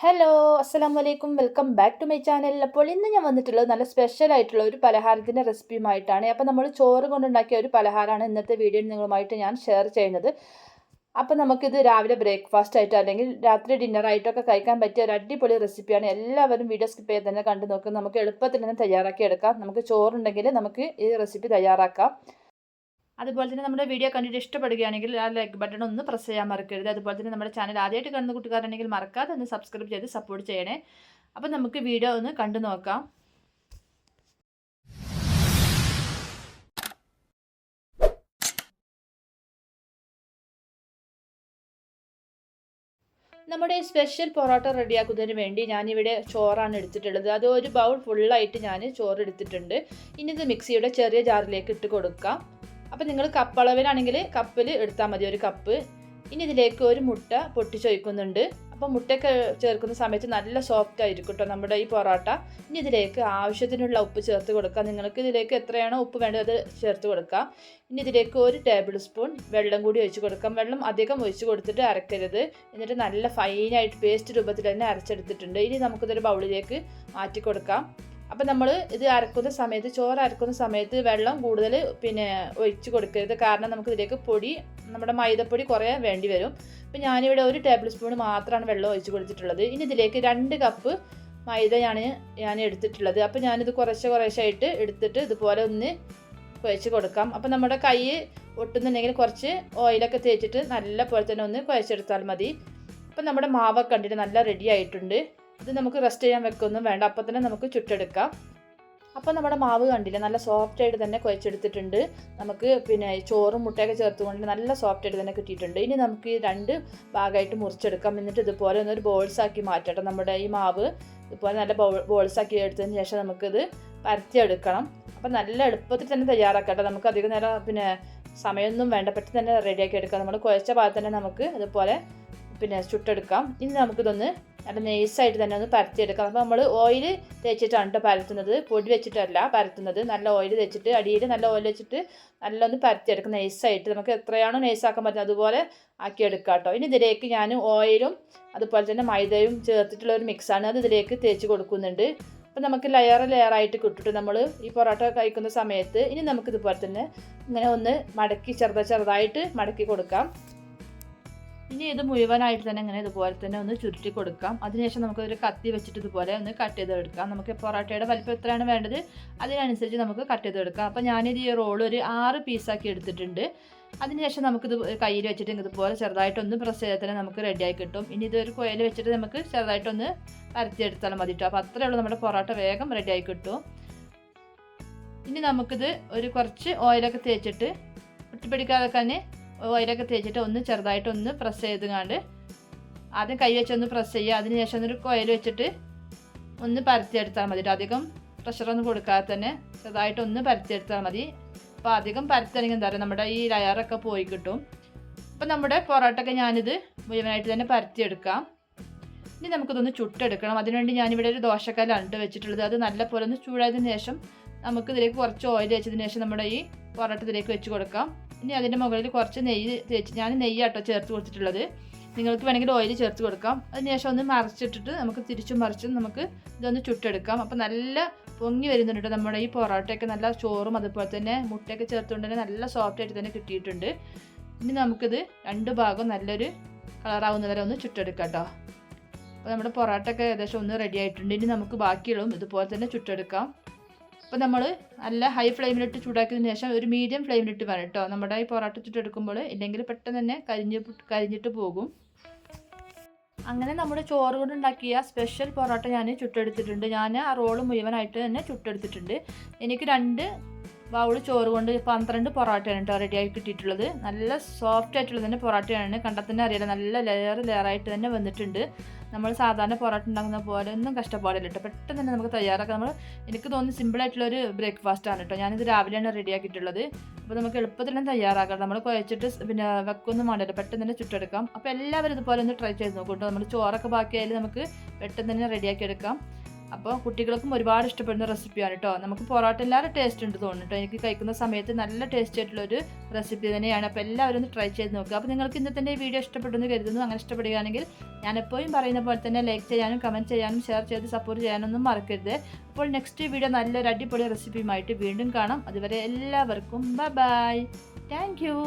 Hello, അസ്സലാമു അലൈക്കും. Welcome back to my channel. അപ്പോൾ ഇന്ന് ഞാൻ വന്നിട്ടുള്ളത് നല്ല സ്പെഷ്യൽ ആയിട്ടുള്ള ഒരു പലഹാരത്തിൻ്റെ റെസിപ്പിയുമായിട്ടാണ്. അപ്പോൾ നമ്മൾ ചോറ് കൊണ്ടുണ്ടാക്കിയ ഒരു പലഹാരമാണ് ഇന്നത്തെ വീഡിയോയിൽ നിങ്ങളുമായിട്ട് ഞാൻ ഷെയർ ചെയ്യുന്നത്. അപ്പോൾ നമുക്കിത് രാവിലെ ബ്രേക്ക്ഫാസ്റ്റ് ആയിട്ടോ അല്ലെങ്കിൽ രാത്രി ഡിന്നറായിട്ടൊക്കെ കഴിക്കാൻ പറ്റിയ ഒരു അടിപൊളി റെസിപ്പിയാണ്. എല്ലാവരും വീഡിയോ സ്കിപ്പ് ചെയ്ത് തന്നെ കണ്ടു നോക്കും. നമുക്ക് എളുപ്പത്തിൽ തന്നെ തയ്യാറാക്കി എടുക്കാം. നമുക്ക് ചോറുണ്ടെങ്കിൽ നമുക്ക് ഈ റെസിപ്പി തയ്യാറാക്കാം. അതുപോലെ തന്നെ നമ്മുടെ വീഡിയോ കണ്ടിട്ട് ഇഷ്ടപ്പെടുകയാണെങ്കിൽ ആ ലൈക്ക് ബട്ടൺ ഒന്ന് പ്രസ് ചെയ്യാൻ മറക്കരുത്. അതുപോലെ തന്നെ നമ്മുടെ ചാനൽ ആദ്യമായിട്ട് കാണുന്ന കൂട്ടുകാരുണ്ടെങ്കിൽ മറക്കാതെ ഒന്ന് സബ്സ്ക്രൈബ് ചെയ്ത് സപ്പോർട്ട് ചെയ്യണേ. അപ്പോൾ നമുക്ക് വീഡിയോ ഒന്ന് കണ്ടു നോക്കാം. നമ്മുടെ സ്പെഷ്യൽ പൊറോട്ട റെഡിയാക്കുന്നതിന് വേണ്ടി ഞാനിവിടെ ചോറാണ് എടുത്തിട്ടുള്ളത്. അത് ഒരു ബൗൾ ഫുള്ളായിട്ട് ഞാൻ ചോറ് എടുത്തിട്ടുണ്ട്. ഇനി ഇത് മിക്സിയുടെ ചെറിയ ജാറിലേക്ക് ഇട്ട് കൊടുക്കാം. അപ്പോൾ നിങ്ങൾ കപ്പ് അളവിലാണെങ്കിൽ കപ്പിൽ എടുത്താൽ മതി, ഒരു കപ്പ്. ഇനി ഇതിലേക്ക് ഒരു മുട്ട പൊട്ടിച്ചൊഴിക്കുന്നുണ്ട്. അപ്പോൾ മുട്ടയൊക്കെ ചേർക്കുന്ന സമയത്ത് നല്ല സോഫ്റ്റ് ആയിരിക്കും കേട്ടോ നമ്മുടെ ഈ പൊറോട്ട. ഇനി ഇതിലേക്ക് ആവശ്യത്തിനുള്ള ഉപ്പ് ചേർത്ത് കൊടുക്കാം. നിങ്ങൾക്ക് ഇതിലേക്ക് എത്രയാണോ ഉപ്പ് വേണ്ടത് അത് ചേർത്ത് കൊടുക്കാം. ഇനി ഇതിലേക്ക് ഒരു ടേബിൾ സ്പൂൺ വെള്ളം കൂടി ഒഴിച്ച് കൊടുക്കാം. വെള്ളം അധികം ഒഴിച്ച് കൊടുത്തിട്ട് അരക്കരുത്. എന്നിട്ട് നല്ല ഫൈനായിട്ട് പേസ്റ്റ് രൂപത്തിൽ തന്നെ അരച്ചെടുത്തിട്ടുണ്ട്. ഇനി നമുക്കിതൊരു ബൗളിലേക്ക് മാറ്റി കൊടുക്കാം. അപ്പം നമ്മൾ ഇത് അരക്കുന്ന സമയത്ത്, ചോറ് അരക്കുന്ന സമയത്ത് വെള്ളം കൂടുതൽ ഒഴിച്ച് കൊടുക്കരുത്. കാരണം നമുക്കിതിലേക്ക് നമ്മുടെ മൈദപ്പൊടി കുറേ വേണ്ടി വരും. അപ്പം ഞാനിവിടെ ഒരു ടേബിൾ സ്പൂൺ മാത്രമാണ് വെള്ളം ഒഴിച്ച് കൊടുത്തിട്ടുള്ളത്. ഇനി ഇതിലേക്ക് 2 കപ്പ് മൈദയാണ് ഞാൻ എടുത്തിട്ടുള്ളത്. അപ്പം ഞാനിത് കുറേശ്ശായിട്ട് എടുത്തിട്ട് ഇതുപോലെ ഒന്ന് കുഴച്ച് കൊടുക്കാം. അപ്പം നമ്മുടെ കൈ ഒട്ടുന്നുണ്ടെങ്കിൽ കുറച്ച് ഓയിലൊക്കെ തേച്ചിട്ട് നല്ല പോലെ തന്നെ ഒന്ന് കുഴച്ചെടുത്താൽ മതി. അപ്പം നമ്മുടെ മാവൊക്കെ കണ്ടിട്ട് നല്ല റെഡി ആയിട്ടുണ്ട്. ഇത് നമുക്ക് റെസ്റ്റ് ചെയ്യാൻ വെക്കൊന്നും വേണ്ട, അപ്പം തന്നെ നമുക്ക് ചുട്ടെടുക്കാം. അപ്പോൾ നമ്മുടെ മാവ് കണ്ടില്ല, നല്ല സോഫ്റ്റായിട്ട് തന്നെ കുഴച്ചെടുത്തിട്ടുണ്ട്. നമുക്ക് ചോറും മുട്ടയൊക്കെ ചേർത്തുകൊണ്ട് നല്ല സോഫ്റ്റായിട്ട് തന്നെ കിട്ടിയിട്ടുണ്ട്. ഇനി നമുക്ക് ഈ 2 ഭാഗമായിട്ട് മുറിച്ചെടുക്കാം. എന്നിട്ട് ഇതുപോലെ ഒന്നൊരു ബോൾസാക്കി മാറ്റണം. നമ്മുടെ ഈ മാവ് ഇതുപോലെ നല്ല ബോൾസാക്കി എടുത്തതിന് ശേഷം നമുക്കിത് പരത്തിയെടുക്കണം. അപ്പം നല്ല എളുപ്പത്തിൽ തന്നെ തയ്യാറാക്കട്ടെ. നമുക്ക് അധികം നേരം സമയമൊന്നും വേണ്ട, പെട്ടെന്ന് തന്നെ റെഡിയാക്കി എടുക്കാം. നമ്മൾ കുഴച്ച ഭാഗത്ത് തന്നെ നമുക്ക് ഇതുപോലെ ചുട്ടെടുക്കാം. ഇനി നമുക്കിതൊന്ന് നല്ല നൈസായിട്ട് തന്നെ ഒന്ന് പരത്തിയെടുക്കാം. അപ്പോൾ നമ്മൾ ഓയിൽ തേച്ചിട്ടാണ് കേട്ടോ പരത്തുന്നത്, പൊടി വെച്ചിട്ടല്ല പരത്തുന്നത്. നല്ല ഓയിൽ തേച്ചിട്ട് അടിയിൽ നല്ല ഓയിൽ വെച്ചിട്ട് നല്ല ഒന്ന് പരത്തിയെടുക്കാം നൈസായിട്ട്. നമുക്ക് എത്രയാണോ നൈസാക്കാൻ പറ്റുന്നത് അതുപോലെ ആക്കിയെടുക്കാം കേട്ടോ. ഇനി ഇതിലേക്ക് ഞാൻ ഓയിലും അതുപോലെ തന്നെ മൈദയും ചേർത്തിട്ടുള്ള ഒരു മിക്സാണ്, അത് ഇതിലേക്ക് തേച്ച് കൊടുക്കുന്നുണ്ട്. അപ്പോൾ നമുക്ക് ലെയറായിട്ട് കിട്ടിട്ട് നമ്മൾ ഈ പൊറോട്ട കഴിക്കുന്ന സമയത്ത് ഇനി നമുക്കിതുപോലെ തന്നെ ഇങ്ങനെ ഒന്ന് മടക്കി ചെറുതായിട്ട് മടക്കി കൊടുക്കാം. ഇനി ഇത് മുഴുവനായിട്ട് തന്നെ ഇങ്ങനെ ഇതുപോലെ തന്നെ ഒന്ന് ചുരുട്ടി കൊടുക്കാം. അതിനുശേഷം നമുക്കൊരു കത്തി വെച്ചിട്ട് ഇതുപോലെ ഒന്ന് കട്ട് ചെയ്തെടുക്കാം. നമുക്ക് പൊറോട്ടയുടെ വലിപ്പം എത്രയാണ് വേണ്ടത് അതിനനുസരിച്ച് നമുക്ക് കട്ട് ചെയ്തെടുക്കാം. അപ്പോൾ ഞാനിത് ഈ റോൾ ഒരു 6 പീസാക്കി എടുത്തിട്ടുണ്ട്. അതിനുശേഷം നമുക്കിത് കയ്യിൽ വെച്ചിട്ട് ഇതുപോലെ ചെറുതായിട്ടൊന്ന് പ്രസ് ചെയ്താൽ തന്നെ നമുക്ക് റെഡിയായി കിട്ടും. ഇനി ഇതൊരു കോയിൽ വെച്ചിട്ട് നമുക്ക് ചെറുതായിട്ടൊന്ന് പരത്തിയെടുത്താൽ മതി കേട്ടോ. അപ്പോൾ അത്രയേ ഉള്ളൂ, നമ്മുടെ പൊറോട്ട വേഗം റെഡിയായി കിട്ടും. ഇനി നമുക്കിത് കുറച്ച് ഓയിലൊക്കെ തേച്ചിട്ട് ഒട്ടിപ്പിടിക്കാതെ തന്നെ ഓയിലൊക്കെ തേച്ചിട്ട് ഒന്ന് ചെറുതായിട്ടൊന്ന് പ്രസ് ചെയ്തുകൊണ്ട് ആദ്യം കൈ വെച്ചൊന്ന് പ്രസ് ചെയ്യുക. അതിന് ശേഷം ഒരു കോയിൽ വെച്ചിട്ട് ഒന്ന് പരത്തിയെടുത്താൽ മതി. അധികം പ്രഷറൊന്നും കൊടുക്കാതെ തന്നെ ചെറുതായിട്ടൊന്ന് പരത്തിയെടുത്താൽ മതി. അപ്പോൾ അധികം പരത്തണമെങ്കിൽ എന്താ പറയുക, നമ്മുടെ ഈ ലെയറൊക്കെ പോയി കിട്ടും. അപ്പോൾ നമ്മുടെ പൊറോട്ടയൊക്കെ ഞാനിത് മുഴുവനായിട്ട് തന്നെ പരത്തിയെടുക്കാം. ഇനി നമുക്കിതൊന്ന് ചുട്ടെടുക്കണം. അതിനുവേണ്ടി ഞാനിവിടെ ഒരു ദോശക്കല്ലാണ് വെച്ചിട്ടുള്ളത്. അത് നല്ല പോലെ ഒന്ന് ചൂടായതിനു ശേഷം നമുക്ക് ഇതിലേക്ക് കുറച്ച് ഓയിൽ വെച്ചതിന് ശേഷം നമ്മുടെ ഈ പൊറോട്ട ഇതിലേക്ക് വെച്ച് കൊടുക്കാം. ഇനി അതിൻ്റെ മുകളിൽ കുറച്ച് നെയ്യ് തേച്ച്, ഞാൻ നെയ്യാട്ടോ ചേർത്ത് കൊടുത്തിട്ടുള്ളത്. നിങ്ങൾക്ക് വേണമെങ്കിൽ ഓയിൽ ചേർത്ത് കൊടുക്കാം. അതിനുശേഷം ഒന്ന് മറിച്ചിട്ടിട്ട് നമുക്ക് തിരിച്ചും മറിച്ചും നമുക്ക് ഇതൊന്ന് ചുട്ടെടുക്കാം. അപ്പോൾ നല്ല പൊങ്ങി വരുന്നുണ്ട് നമ്മുടെ ഈ പൊറോട്ടയൊക്കെ. നല്ല ചോറും അതുപോലെ തന്നെ മുട്ടയൊക്കെ ചേർത്തുകൊണ്ട് തന്നെ നല്ല സോഫ്റ്റായിട്ട് തന്നെ കിട്ടിയിട്ടുണ്ട്. ഇനി നമുക്കിത് 2 ഭാഗം നല്ലൊരു കളറാവുന്ന വരെ ഒന്ന് ചുട്ടെടുക്കാം കേട്ടോ. അപ്പോൾ നമ്മുടെ പൊറോട്ടയൊക്കെ ഏകദേശം ഒന്ന് റെഡി ആയിട്ടുണ്ട്. ഇനി നമുക്ക് ബാക്കിയുള്ളതും ഇതുപോലെ തന്നെ ചുട്ടെടുക്കാം. അപ്പോൾ നമ്മൾ നല്ല ഹൈ ഫ്ലെയിമിലിട്ട് ചൂടാക്കിയതിന് ശേഷം ഒരു മീഡിയം ഫ്ലെയിമിലിട്ട് വേണം കേട്ടോ നമ്മുടെ ഈ പൊറോട്ട ചുട്ടെടുക്കുമ്പോൾ, ഇല്ലെങ്കിൽ പെട്ടെന്ന് തന്നെ കരിഞ്ഞിട്ട് പോകും. അങ്ങനെ നമ്മുടെ ചോറ് കൊണ്ടുണ്ടാക്കിയ സ്പെഷ്യൽ പൊറോട്ട ഞാൻ ചുട്ടെടുത്തിട്ടുണ്ട്. ഞാൻ ആ റോള് മുഴുവനായിട്ട് തന്നെ ചുട്ടെടുത്തിട്ടുണ്ട്. എനിക്ക് 2 ബൗൾ ചോറ് കൊണ്ട് 12 പൊറോട്ടയാണ് കേട്ടോ റെഡിയായി കിട്ടിയിട്ടുള്ളത്. നല്ല സോഫ്റ്റ് ആയിട്ടുള്ളത് തന്നെ പൊറോട്ടയാണ്, കണ്ടാൽ തന്നെ അറിയാലോ. നല്ല ലെയറായിട്ട് തന്നെ വന്നിട്ടുണ്ട്. നമ്മൾ സാധാരണ പൊറോട്ട ഉണ്ടാക്കുന്ന പോലെ ഒന്നും കഷ്ടപ്പാടില്ല കേട്ടോ. പെട്ടെന്ന് തന്നെ നമുക്ക് തയ്യാറാക്കാം. എനിക്ക് തോന്നുന്നു സിമ്പിളായിട്ടുള്ളൊരു ബ്രേക്ക്ഫാസ്റ്റാണ് കേട്ടോ. ഞാനിത് രാവിലെയാണ് റെഡിയാക്കിയിട്ടുള്ളത്. അപ്പോൾ നമുക്ക് എളുപ്പത്തിൽ തന്നെ തയ്യാറാക്കാം. നമ്മൾ കുഴച്ചിട്ട് വെക്കൊന്നും വേണ്ടല്ലോ, പെട്ടെന്ന് തന്നെ ചുട്ടെടുക്കാം. അപ്പോൾ എല്ലാവരും ഇതുപോലെ ഒന്ന് ട്രൈ ചെയ്ത് നോക്കും കേട്ടോ. നമ്മൾ ചോറൊക്കെ ബാക്കിയായാലും നമുക്ക് പെട്ടെന്ന് തന്നെ റെഡിയാക്കി എടുക്കാം. അപ്പോൾ കുട്ടികൾക്കും ഒരുപാട് ഇഷ്ടപ്പെടുന്ന റെസിപ്പിയാണ് കേട്ടോ. നമുക്ക് പൊറോട്ട എല്ലാവരും ടേസ്റ്റ് ഉണ്ട് തോന്നുന്നു കേട്ടോ. എനിക്ക് കഴിക്കുന്ന സമയത്ത് നല്ല ടേസ്റ്റ് ആയിട്ടുള്ളൊരു റെസിപ്പി തന്നെയാണ്. അപ്പോൾ എല്ലാവരും ഒന്ന് ട്രൈ ചെയ്ത് നോക്കുക. അപ്പോൾ നിങ്ങൾക്ക് ഇന്നത്തെ എൻ്റെ വീഡിയോ ഇഷ്ടപ്പെടുന്നു കരുതുന്നു. അങ്ങനെ ഇഷ്ടപ്പെടുകയാണെങ്കിൽ ഞാൻ എപ്പോഴും പറയുന്ന പോലെ തന്നെ ലൈക്ക് ചെയ്യാനും കമൻറ്റ് ചെയ്യാനും ഷെയർ ചെയ്ത് സപ്പോർട്ട് ചെയ്യാനൊന്നും മറക്കരുത്. അപ്പോൾ നെക്സ്റ്റ് വീഡിയോ നല്ലൊരു അടിപൊളി റെസിപ്പിയുമായിട്ട് വീണ്ടും കാണാം. അതുവരെ എല്ലാവർക്കും ബൈ. Thank you.